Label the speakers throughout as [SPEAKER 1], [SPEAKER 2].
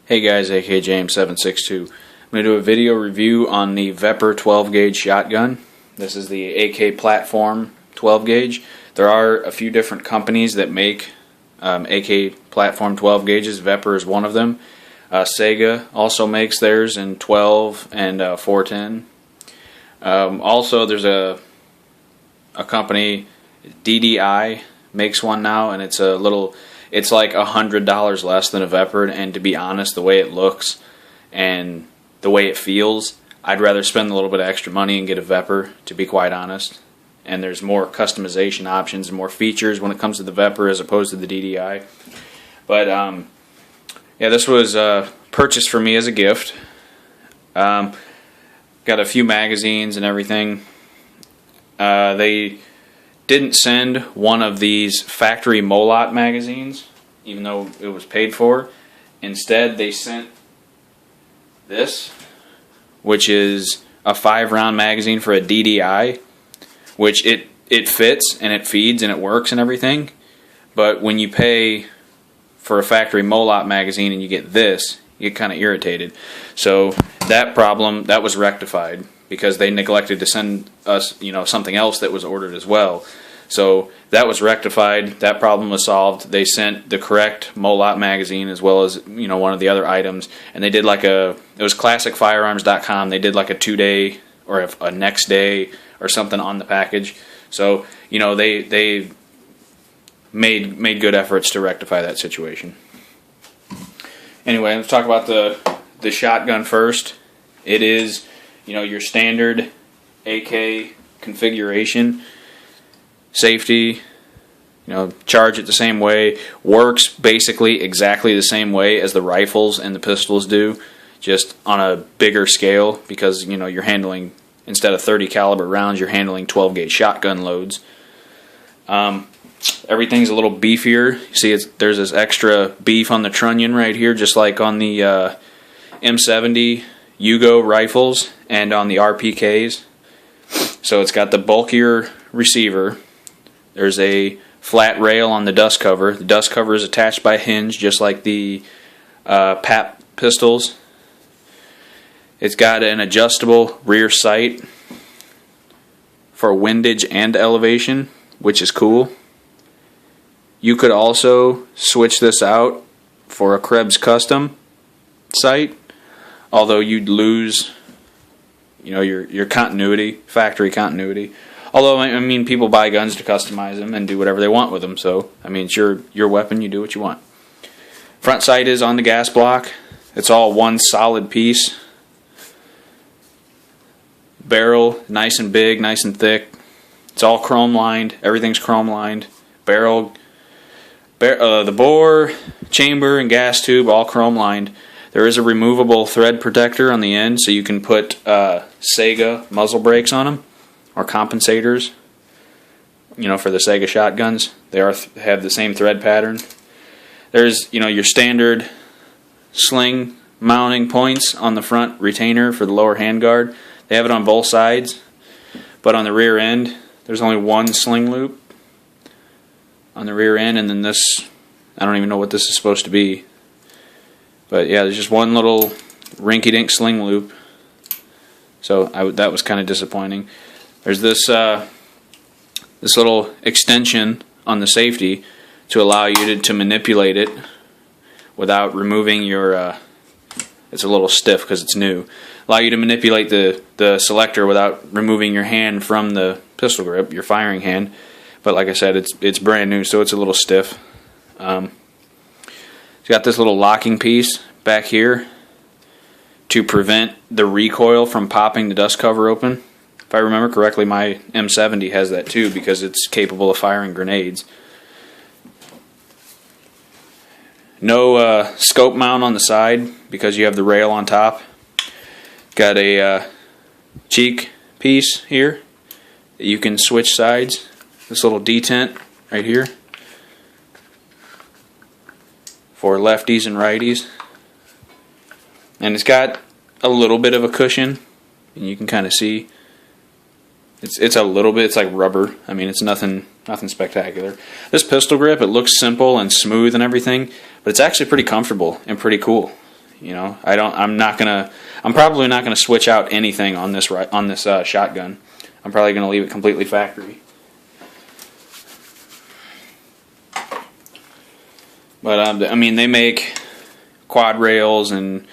[SPEAKER 1] Hey guys, AK James762. I'm going to do a video review on the VEPR 12 gauge shotgun. This is the AK platform 12 gauge. There are a few different companies that make AK platform 12 gauges. VEPR is one of them. Sega also makes theirs in 12 and 410. Also there's a company, DDI, makes one now, and it's like $100 less than a VEPR, and to be honest, the way it looks and the way it feels, I'd rather spend a little bit of extra money and get a VEPR, to be quite honest. And there's more customization options and more features when it comes to the VEPR as opposed to the DDI. But yeah, this was purchased for me as a gift. Got a few magazines and everything. They didn't send one of these factory Molot magazines, even though it was paid for. Instead, they sent this, which is a 5-round magazine for a DDI, which it fits and it feeds and it works and everything. But when you pay for a factory Molot magazine and you get this, you get kind of irritated. So that problem, that was rectified, because they neglected to send us, something else that was ordered as well. So that was rectified. That problem was solved. They sent the correct Molot magazine as well as one of the other items, and they did it was classicfirearms.com. They did like a 2-day or a next day or something on the package. So they made good efforts to rectify that situation. Anyway, let's talk about the shotgun first. It is your standard AK configuration. Safety, charge it the same way, works basically exactly the same way as the rifles and the pistols do, just on a bigger scale, because you're handling, instead of 30 caliber rounds, you're handling 12 gauge shotgun loads. Everything's a little beefier. You see, there's this extra beef on the trunnion right here, just like on the M70 Yugo rifles and on the RPKs. So it's got the bulkier receiver. There's a flat rail on the dust cover. The dust cover is attached by a hinge, just like the PAP pistols. It's got an adjustable rear sight for windage and elevation, which is cool. You could also switch this out for a Krebs custom sight, although you'd lose your continuity, factory continuity. Although, people buy guns to customize them and do whatever they want with them. So, it's your weapon. You do what you want. Front sight is on the gas block. It's all one solid piece. Barrel, nice and big, nice and thick. It's all chrome lined. Everything's chrome lined. Barrel, the bore, chamber, and gas tube, all chrome lined. There is a removable thread protector on the end, so you can put Sega muzzle brakes on them, or compensators, for the Sega shotguns. They have the same thread pattern. There's, your standard sling mounting points on the front retainer for the lower handguard. They have it on both sides, but on the rear end, there's only one sling loop on the rear end, and then this, I don't even know what this is supposed to be. But yeah, there's just one little rinky-dink sling loop. So that was kind of disappointing. There's this little extension on the safety to allow you to manipulate it without removing your. It's a little stiff because it's new. Allow you to manipulate the selector without removing your hand from the pistol grip, your firing hand. But like I said, it's brand new, so it's a little stiff. It's got this little locking piece back here to prevent the recoil from popping the dust cover open. If I remember correctly, my M70 has that too, because it's capable of firing grenades. No scope mount on the side because you have the rail on top. Got a cheek piece here that you can switch sides. This little detent right here for lefties and righties. And it's got a little bit of a cushion, and you can kind of see it's a little bit, it's like rubber. It's nothing spectacular. This pistol grip, it looks simple and smooth and everything, but it's actually pretty comfortable and pretty cool. You know, I'm probably not gonna switch out anything on this shotgun. I'm probably gonna leave it completely factory. But I mean, they make quad rails and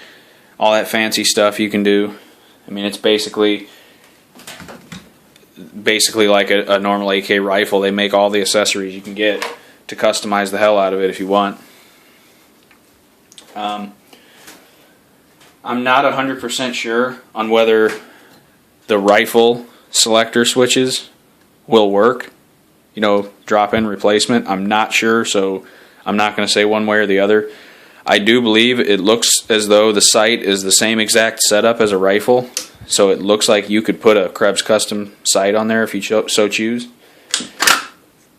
[SPEAKER 1] all that fancy stuff you can do. I mean, it's basically like a normal AK rifle. They make all the accessories you can get to customize the hell out of it if you want. I'm not 100% sure on whether the rifle selector switches will work. You know, drop-in replacement. I'm not sure, so I'm not going to say one way or the other. I do believe it looks as though the sight is the same exact setup as a rifle, so it looks like you could put a Krebs custom sight on there if you so choose.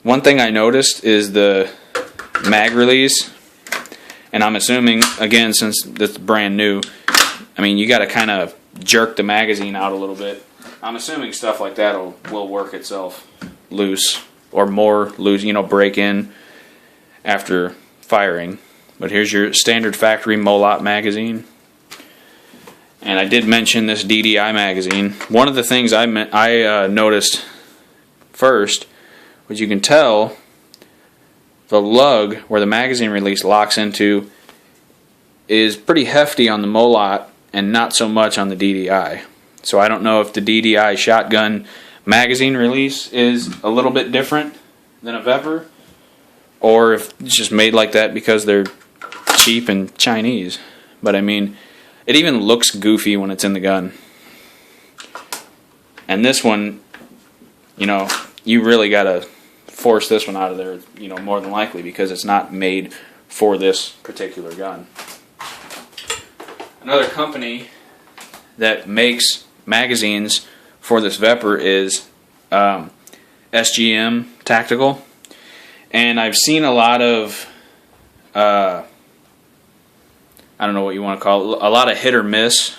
[SPEAKER 1] One thing I noticed is the mag release, and I'm assuming, again, since it's brand new, I mean, you got to kind of jerk the magazine out a little bit. I'm assuming stuff like that will work itself loose, or more loose, you know, break in after firing. But here's your standard factory Molot magazine. And I did mention this DDI magazine. One of the things I noticed first was you can tell the lug where the magazine release locks into is pretty hefty on the Molot and not so much on the DDI. So I don't know if the DDI shotgun magazine release is a little bit different than a VEPR, or if it's just made like that because they're cheap and Chinese. But I mean, it even looks goofy when it's in the gun. And this one, you know, you really gotta force this one out of there, you know, more than likely, because it's not made for this particular gun. Another company that makes magazines for this VEPR is SGM Tactical. And I've seen a lot of, I don't know what you want to call it, a lot of hit or miss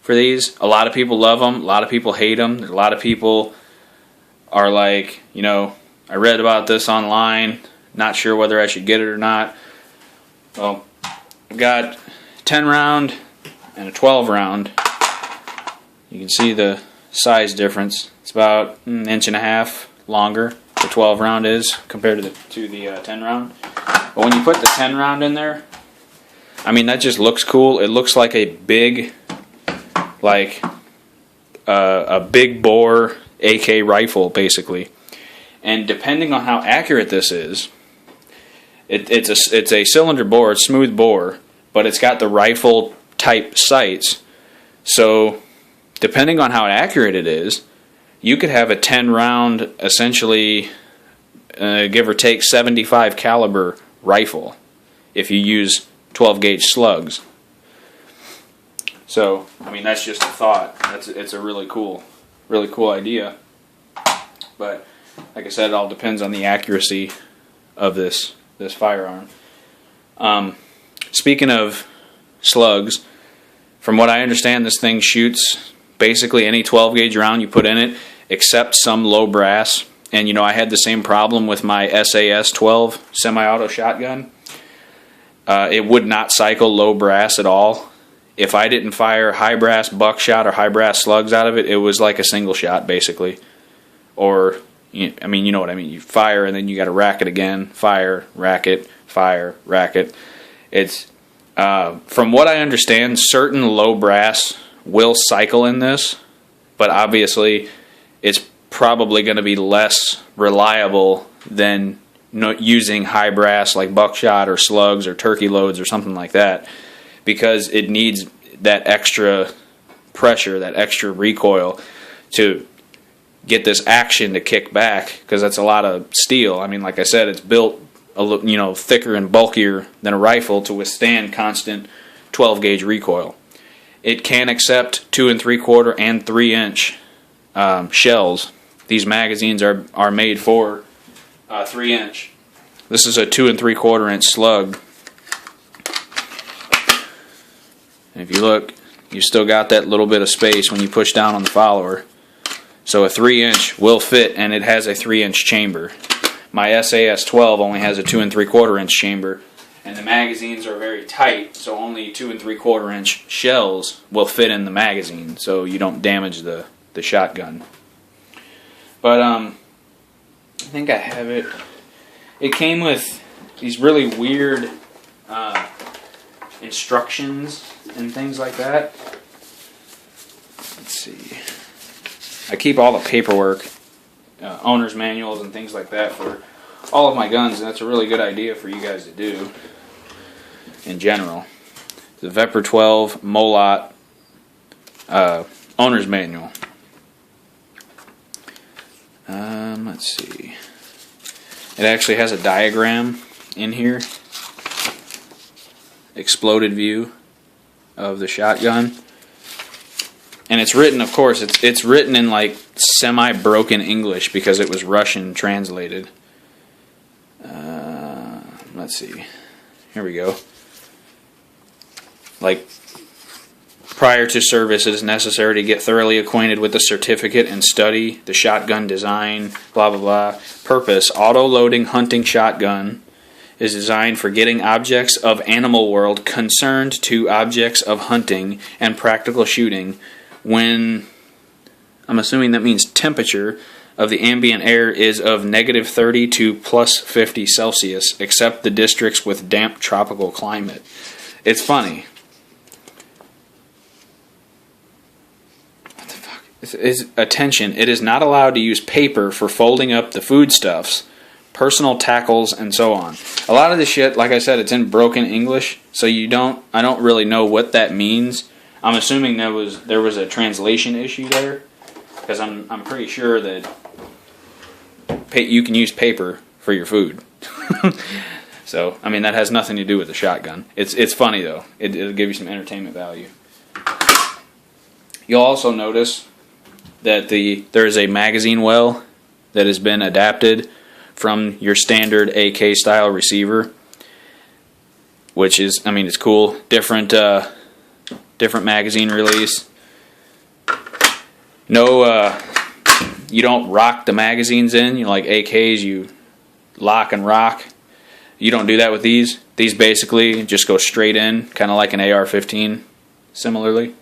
[SPEAKER 1] for these. A lot of people love them, a lot of people hate them. A lot of people are like, you know, I read about this online, not sure whether I should get it or not. Well, I've got 10 round and a 12 round. You can see the size difference. It's about an inch and a half longer. The 12 round is compared to the 10 round. But when you put the 10 round in there, I mean, that just looks cool. It looks like a big, like a big bore AK rifle, basically. And depending on how accurate this is, it's a cylinder bore, it's smooth bore, but it's got the rifle type sights. So depending on how accurate it is, you could have a 10 round, essentially, give or take 75 caliber rifle if you use 12 gauge slugs. So, I mean, that's just a thought. It's a really cool idea. But like I said, it all depends on the accuracy of this firearm. Speaking of slugs, from what I understand, this thing shoots basically any 12 gauge round you put in it, except some low brass. And you know, I had the same problem with my SAS 12 semi-auto shotgun. It would not cycle low brass at all. If I didn't fire high brass buckshot or high brass slugs out of it, it was like a single shot basically. Or, I mean, you know what I mean. You fire and then you got to rack it again. Fire, rack it, fire, rack it. It's from what I understand, certain low brass will cycle in this, but obviously it's probably going to be less reliable than using high brass like buckshot or slugs or turkey loads or something like that, because it needs that extra pressure, that extra recoil to get this action to kick back, because that's a lot of steel. I mean, like I said, it's built thicker and bulkier than a rifle to withstand constant 12 gauge recoil. It can accept 2 3/4 and 3 inch shells. These magazines are made for 3 inch. This is a 2 3/4 inch slug. And if you look, you still got that little bit of space when you push down on the follower. So a 3 inch will fit, and it has a 3 inch chamber. My SAS 12 only has a 2 3/4 inch chamber, and the magazines are very tight, so only 2 3/4 inch shells will fit in the magazine, so you don't damage the shotgun. But I think I have it. It came with these really weird instructions and things like that. Let's see. I keep all the paperwork, owner's manuals and things like that for all of my guns, and that's a really good idea for you guys to do in general. The VEPR 12 Molot owner's manual. Let's see. It actually has a diagram in here. Exploded view of the shotgun. And it's written, of course, it's written in like semi-broken English because it was Russian translated. Let's see. Here we go. Like, prior to service, it is necessary to get thoroughly acquainted with the certificate and study the shotgun design, blah, blah, blah. Purpose: auto-loading hunting shotgun is designed for getting objects of animal world concerned to objects of hunting and practical shooting when, I'm assuming that means temperature of the ambient air is of -30 to +50 Celsius, except the districts with damp tropical climate. It's funny. What the fuck? Attention, it is not allowed to use paper for folding up the foodstuffs, personal tackles, and so on. A lot of this shit, like I said, it's in broken English, so I don't really know what that means. I'm assuming there was a translation issue there, because I'm pretty sure that you can use paper for your food. So, I mean, that has nothing to do with the shotgun. It's funny though. It'll give you some entertainment value. You'll also notice that there is a magazine well that has been adapted from your standard AK style receiver, which is, I mean, it's cool. Different magazine release. No, you don't rock the magazines in. You know, like AKs, you lock and rock. You don't do that with these. These basically just go straight in, kind of like an AR-15, similarly.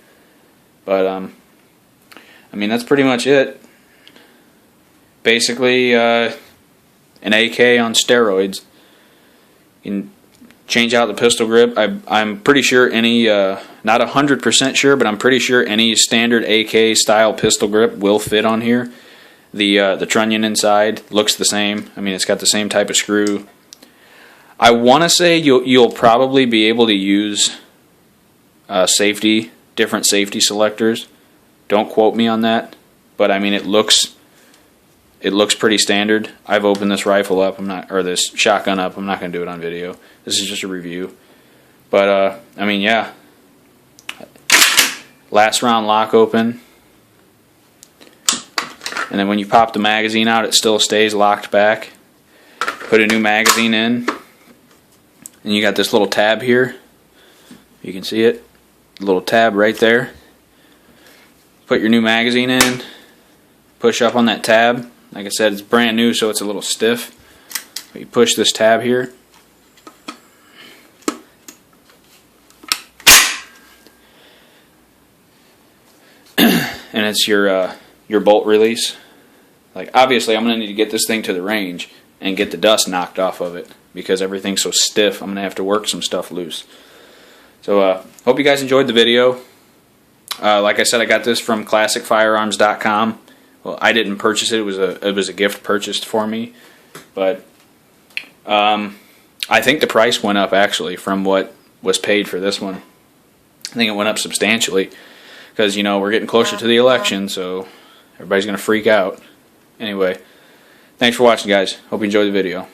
[SPEAKER 1] But I mean, that's pretty much it. Basically, an AK on steroids. You can change out the pistol grip. I'm pretty sure any, not 100% sure, but I'm pretty sure any standard AK style pistol grip will fit on here. The trunnion inside looks the same. I mean, it's got the same type of screw. I want to say you'll probably be able to use different safety selectors. Don't quote me on that, but I mean, it looks pretty standard. I've opened this rifle up, this shotgun up. I'm not going to do it on video. This is just a review. But I mean, yeah. Last round lock open. And then when you pop the magazine out, it still stays locked back. Put a new magazine in. And you got this little tab here. You can see it. A little tab right there. Put your new magazine in. Push up on that tab. Like I said, it's brand new, so it's a little stiff. But you push this tab here. And it's your bolt release. Like, obviously, I'm going to need to get this thing to the range and get the dust knocked off of it, because everything's so stiff. I'm going to have to work some stuff loose. So, hope you guys enjoyed the video. Like I said, I got this from ClassicFirearms.com. Well, I didn't purchase it. It was a gift purchased for me. But I think the price went up, actually, from what was paid for this one. I think it went up substantially, because, you know, we're getting closer to the election, so everybody's going to freak out. Anyway, thanks for watching, guys. Hope you enjoyed the video.